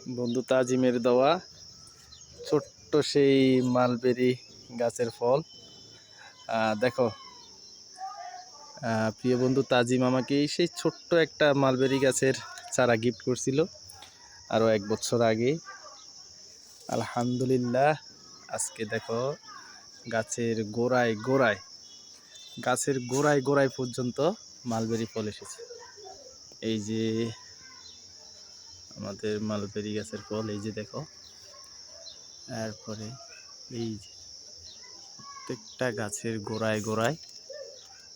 বন্ধু তাজিমের দেওয়া ছোট্ট সেই মালবেরি গাছের ফল। দেখো প্রিয় বন্ধু তাজিম আমাকে সেই ছোট্ট একটা মালবেরি গাছের চারা গিফট করছিল আরও 1 বছর আগে। আলহামদুলিল্লাহ আজকে দেখো গাছের গোড়ায় পর্যন্ত মালবেরি ফল এসেছে। এই যে আমাদের মালবেরি গাছের ফল, এই যে দেখো। তারপরে এই যে প্রত্যেকটা গাছের গোড়ায়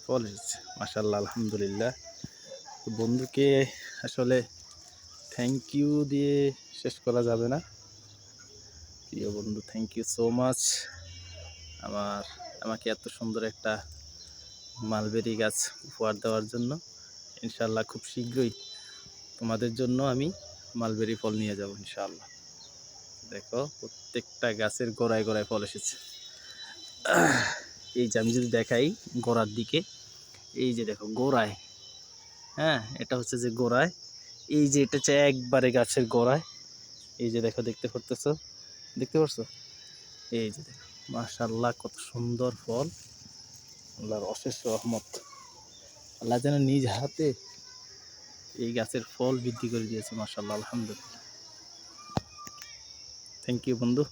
ফল এসেছে, মাশাআল্লাহ আলহামদুলিল্লাহ। বন্ধুকে আসলে থ্যাংক ইউ দিয়ে শেষ করা যাবে না। প্রিয় বন্ধু, থ্যাংক ইউ সো মাচ আমাকে এত সুন্দর একটা মালবেরি গাছ উপহার দেওয়ার জন্য। ইনশাআল্লাহ খুব শীঘ্রই তোমাদের জন্য আমি মালবেরি ফল নিয়ে যাব ইনশাআল্লাহ। দেখো প্রত্যেকটা গাছের গোড়ায় ফল এসেছে। এই যে আমি যদি দেখাই গোড়ার দিকে, এই যে দেখো গোড়ায়, হ্যাঁ এটা হচ্ছে যে গোড়ায়, এই যে এটা হচ্ছে একবারে গাছের গোড়ায়। এই যে দেখো দেখতে পারছো? এই যে দেখো মাশাআল্লাহ কত সুন্দর ফল। আল্লাহর অশেষ রহমত, আল্লাহ যেন নিজ হাতে এই গাছের ফল বৃদ্ধি করে দিয়েছে। মাশাআল্লাহ আলহামদুলিল্লাহ। থ্যাংক ইউ বন্ধু।